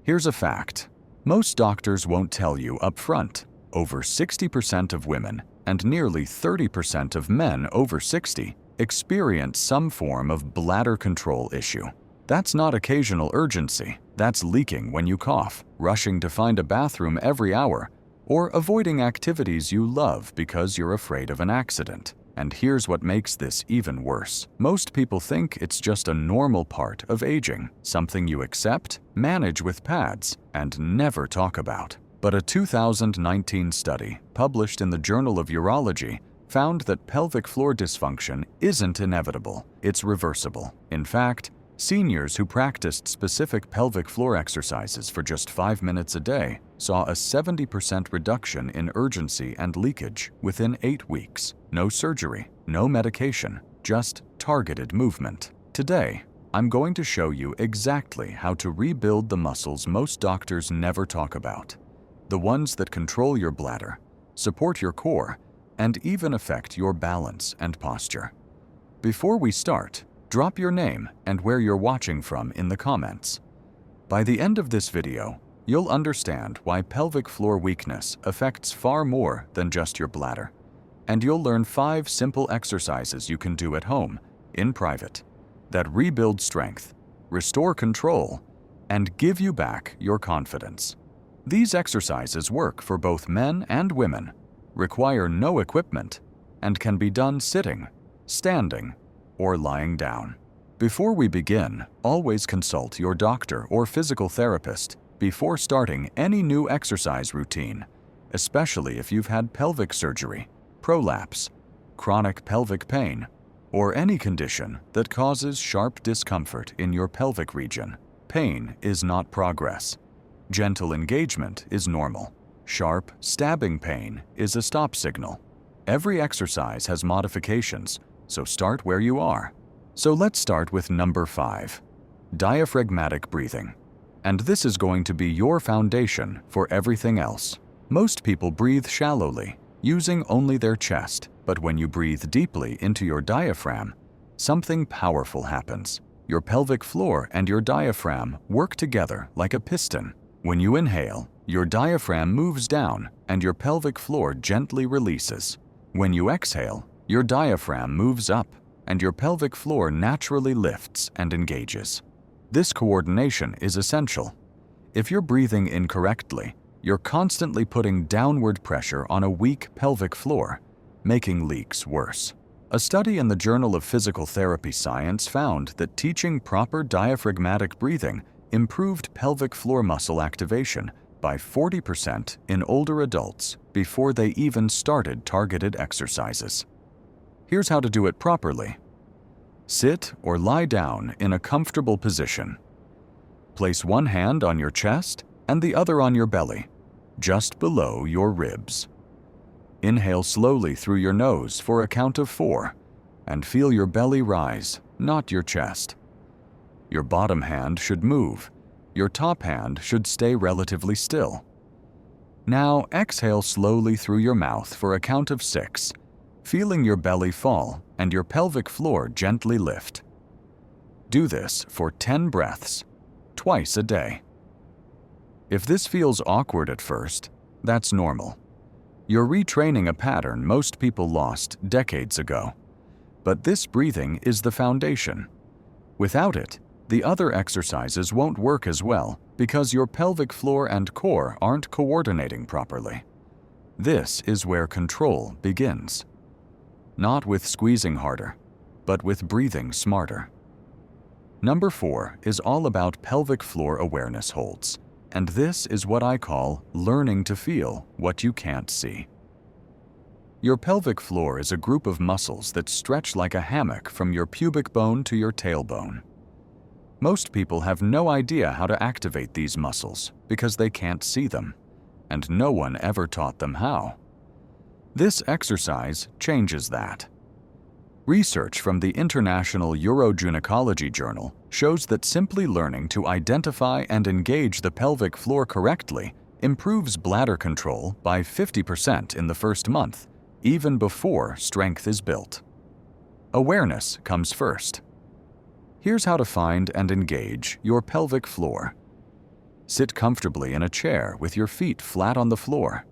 Here's a fact. Most doctors won't tell you up front. Over 60% of women and nearly 30% of men over 60 experience some form of bladder control issue. That's not occasional urgency. That's leaking when you cough, rushing to find a bathroom every hour, or avoiding activities you love because you're afraid of an accident. And here's what makes this even worse. Most people think it's just a normal part of aging, something you accept, manage with pads, and never talk about. But a 2019 study published in the Journal of Urology found that pelvic floor dysfunction isn't inevitable, it's reversible. In fact, seniors who practiced specific pelvic floor exercises for just 5 minutes a day saw a 70% reduction in urgency and leakage within 8 weeks. No surgery, no medication, just targeted movement. Today, I'm going to show you exactly how to rebuild the muscles most doctors never talk about. The ones that control your bladder, support your core, and even affect your balance and posture. Before we start, drop your name and where you're watching from in the comments. By the end of this video, you'll understand why pelvic floor weakness affects far more than just your bladder. And you'll learn 5 simple exercises you can do at home, in private, that rebuild strength, restore control, and give you back your confidence. These exercises work for both men and women, require no equipment, and can be done sitting, standing, or lying down. Before we begin, always consult your doctor or physical therapist before starting any new exercise routine, especially if you've had pelvic surgery, prolapse, chronic pelvic pain, or any condition that causes sharp discomfort in your pelvic region. Pain is not progress. Gentle engagement is normal. Sharp, stabbing pain is a stop signal. Every exercise has modifications, so start where you are. So let's start with number 5, diaphragmatic breathing. And this is going to be your foundation for everything else. Most people breathe shallowly, using only their chest, but when you breathe deeply into your diaphragm, something powerful happens. Your pelvic floor and your diaphragm work together like a piston. When you inhale, your diaphragm moves down and your pelvic floor gently releases. When you exhale, your diaphragm moves up and your pelvic floor naturally lifts and engages. This coordination is essential. If you're breathing incorrectly, you're constantly putting downward pressure on a weak pelvic floor, making leaks worse. A study in the Journal of Physical Therapy Science found that teaching proper diaphragmatic breathing improved pelvic floor muscle activation by 40% in older adults before they even started targeted exercises. Here's how to do it properly. Sit or lie down in a comfortable position. Place one hand on your chest and the other on your belly, just below your ribs. Inhale slowly through your nose for a count of 4, and feel your belly rise, not your chest. Your bottom hand should move. Your top hand should stay relatively still. Now exhale slowly through your mouth for a count of 6, feeling your belly fall and your pelvic floor gently lift. Do this for 10 breaths, twice a day. If this feels awkward at first, that's normal. You're retraining a pattern most people lost decades ago. But this breathing is the foundation. Without it, the other exercises won't work as well because your pelvic floor and core aren't coordinating properly. This is where control begins. Not with squeezing harder, but with breathing smarter. Number 4 is all about pelvic floor awareness holds, and this is what I call learning to feel what you can't see. Your pelvic floor is a group of muscles that stretch like a hammock from your pubic bone to your tailbone. Most people have no idea how to activate these muscles because they can't see them, and no one ever taught them how. This exercise changes that. Research from the International Urogynecology Journal shows that simply learning to identify and engage the pelvic floor correctly improves bladder control by 50% in the first month, even before strength is built. Awareness comes first. Here's how to find and engage your pelvic floor. Sit comfortably in a chair with your feet flat on the floor.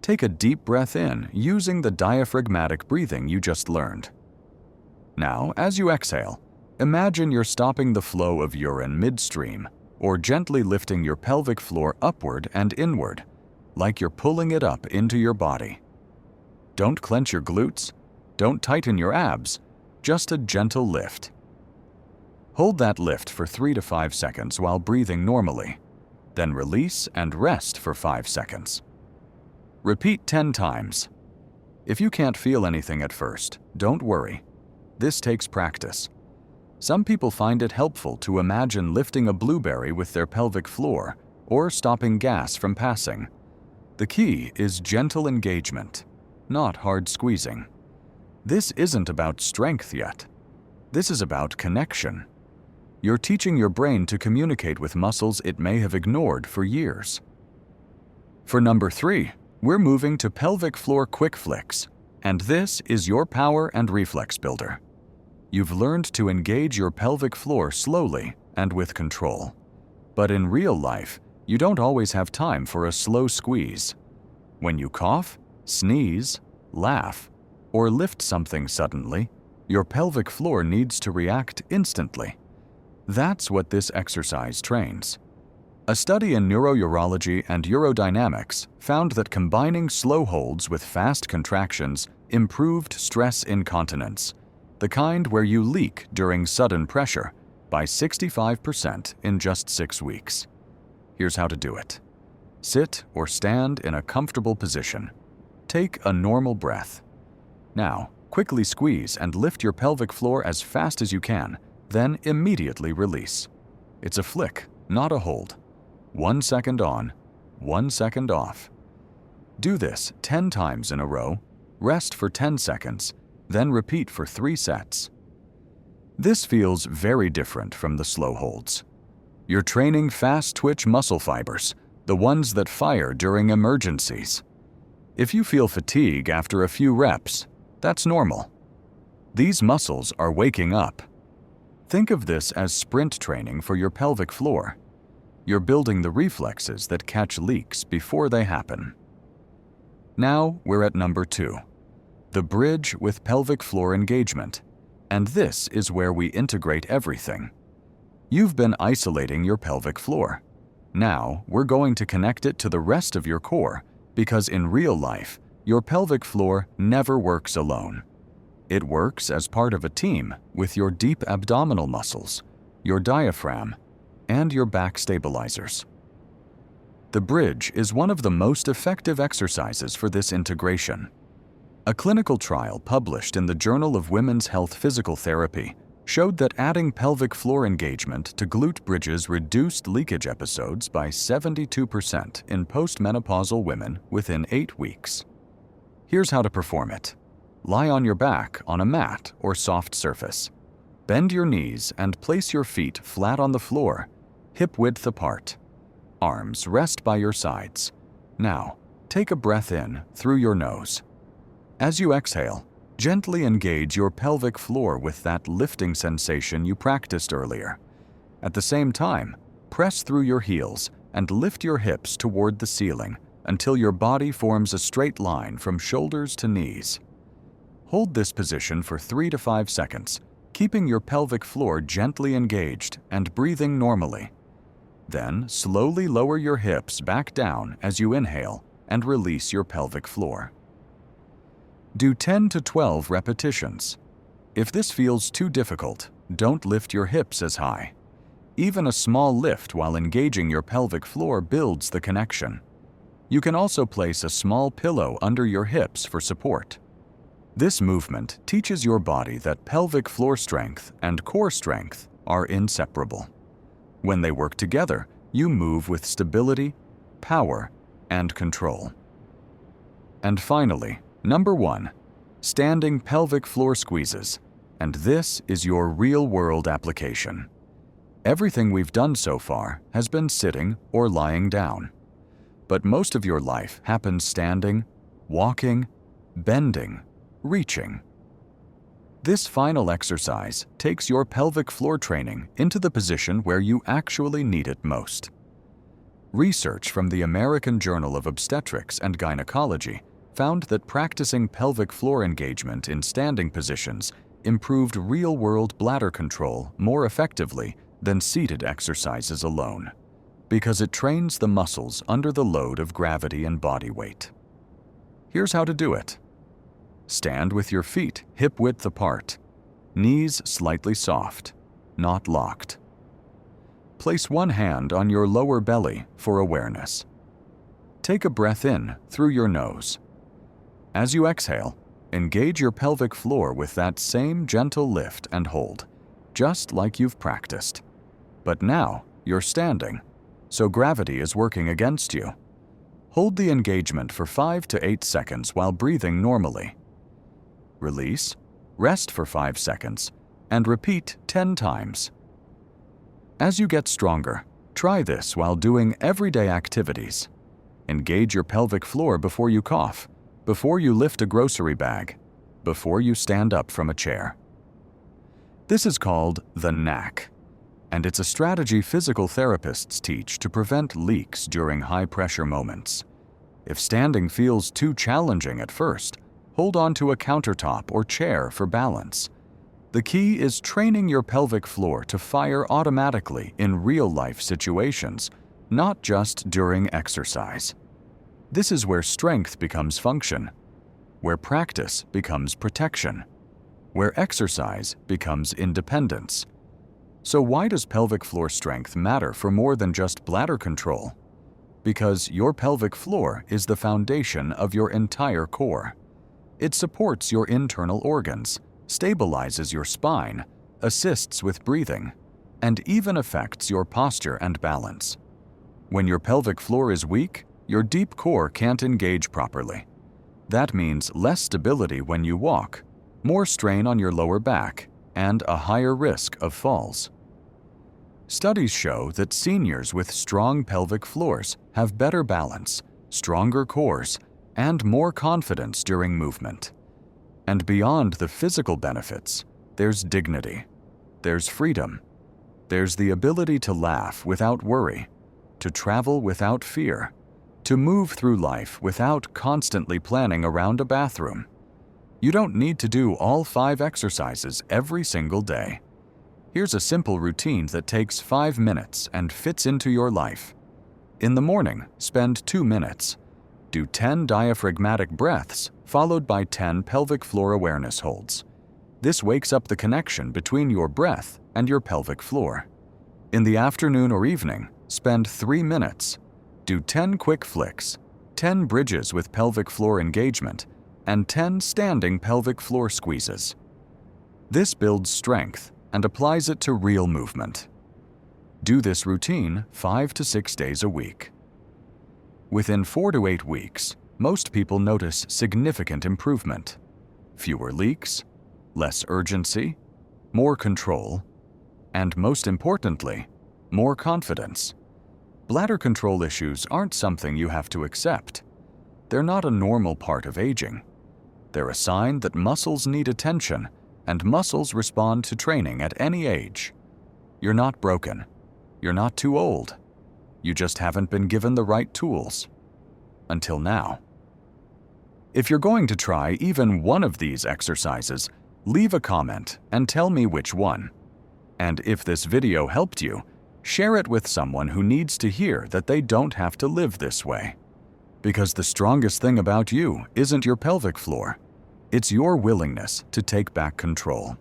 Take a deep breath in using the diaphragmatic breathing you just learned. Now, as you exhale, imagine you're stopping the flow of urine midstream or gently lifting your pelvic floor upward and inward, like you're pulling it up into your body. Don't clench your glutes, don't tighten your abs, just a gentle lift. Hold that lift for 3 to 5 seconds while breathing normally, then release and rest for 5 seconds. Repeat 10 times. If you can't feel anything at first, don't worry. This takes practice. Some people find it helpful to imagine lifting a blueberry with their pelvic floor or stopping gas from passing. The key is gentle engagement, not hard squeezing. This isn't about strength yet. This is about connection. You're teaching your brain to communicate with muscles it may have ignored for years. For number 3, we're moving to pelvic floor quick flicks, and this is your power and reflex builder. You've learned to engage your pelvic floor slowly and with control. But in real life, you don't always have time for a slow squeeze. When you cough, sneeze, laugh, or lift something suddenly, your pelvic floor needs to react instantly. That's what this exercise trains. A study in neurourology and urodynamics found that combining slow holds with fast contractions improved stress incontinence, the kind where you leak during sudden pressure, by 65% in just 6 weeks. Here's how to do it. Sit or stand in a comfortable position. Take a normal breath. Now, quickly squeeze and lift your pelvic floor as fast as you can, then immediately release. It's a flick, not a hold. 1 second on, 1 second off. Do this 10 times in a row, rest for 10 seconds, then repeat for 3 sets. This feels very different from the slow holds. You're training fast twitch muscle fibers, the ones that fire during emergencies. If you feel fatigue after a few reps, that's normal. These muscles are waking up. Think of this as sprint training for your pelvic floor. You're building the reflexes that catch leaks before they happen. Now we're at number 2, the bridge with pelvic floor engagement. And this is where we integrate everything. You've been isolating your pelvic floor. Now we're going to connect it to the rest of your core, because in real life, your pelvic floor never works alone. It works as part of a team with your deep abdominal muscles, your diaphragm, and your back stabilizers. The bridge is one of the most effective exercises for this integration. A clinical trial published in the Journal of Women's Health Physical Therapy showed that adding pelvic floor engagement to glute bridges reduced leakage episodes by 72% in postmenopausal women within 8 weeks. Here's how to perform it. Lie on your back on a mat or soft surface. Bend your knees and place your feet flat on the floor, hip-width apart. Arms rest by your sides. Now, take a breath in through your nose. As you exhale, gently engage your pelvic floor with that lifting sensation you practiced earlier. At the same time, press through your heels and lift your hips toward the ceiling until your body forms a straight line from shoulders to knees. Hold this position for 3 to 5 seconds, keeping your pelvic floor gently engaged and breathing normally. Then, slowly lower your hips back down as you inhale and release your pelvic floor. Do 10 to 12 repetitions. If this feels too difficult, don't lift your hips as high. Even a small lift while engaging your pelvic floor builds the connection. You can also place a small pillow under your hips for support. This movement teaches your body that pelvic floor strength and core strength are inseparable. When they work together, you move with stability, power, and control. And finally, number 1, standing pelvic floor squeezes, and this is your real-world application. Everything we've done so far has been sitting or lying down. But most of your life happens standing, walking, bending, reaching. This final exercise takes your pelvic floor training into the position where you actually need it most. Research from the American Journal of Obstetrics and Gynecology found that practicing pelvic floor engagement in standing positions improved real-world bladder control more effectively than seated exercises alone, because it trains the muscles under the load of gravity and body weight. Here's how to do it. Stand with your feet hip-width apart, knees slightly soft, not locked. Place one hand on your lower belly for awareness. Take a breath in through your nose. As you exhale, engage your pelvic floor with that same gentle lift and hold, just like you've practiced. But now you're standing, so gravity is working against you. Hold the engagement for 5 to 8 seconds while breathing normally. Release, rest for 5 seconds, and repeat 10 times. As you get stronger, try this while doing everyday activities. Engage your pelvic floor before you cough, before you lift a grocery bag, before you stand up from a chair. This is called the knack, and it's a strategy physical therapists teach to prevent leaks during high-pressure moments. If standing feels too challenging at first, hold on to a countertop or chair for balance. The key is training your pelvic floor to fire automatically in real-life situations, not just during exercise. This is where strength becomes function, where practice becomes protection, where exercise becomes independence. So why does pelvic floor strength matter for more than just bladder control? Because your pelvic floor is the foundation of your entire core. It supports your internal organs, stabilizes your spine, assists with breathing, and even affects your posture and balance. When your pelvic floor is weak, your deep core can't engage properly. That means less stability when you walk, more strain on your lower back, and a higher risk of falls. Studies show that seniors with strong pelvic floors have better balance, stronger cores, and more confidence during movement. And beyond the physical benefits, there's dignity, there's freedom, there's the ability to laugh without worry, to travel without fear, to move through life without constantly planning around a bathroom. You don't need to do all 5 exercises every single day. Here's a simple routine that takes 5 minutes and fits into your life. In the morning, spend 2 minutes. Do 10 diaphragmatic breaths, followed by 10 pelvic floor awareness holds. This wakes up the connection between your breath and your pelvic floor. In the afternoon or evening, spend 3 minutes. Do 10 quick flicks, 10 bridges with pelvic floor engagement, and 10 standing pelvic floor squeezes. This builds strength and applies it to real movement. Do this routine 5 to 6 days a week. Within 4 to 8 weeks, most people notice significant improvement. Fewer leaks, less urgency, more control, and most importantly, more confidence. Bladder control issues aren't something you have to accept. They're not a normal part of aging. They're a sign that muscles need attention, and muscles respond to training at any age. You're not broken. You're not too old. You just haven't been given the right tools. Until now. If you're going to try even one of these exercises, leave a comment and tell me which one. And if this video helped you, share it with someone who needs to hear that they don't have to live this way. Because the strongest thing about you isn't your pelvic floor. It's your willingness to take back control.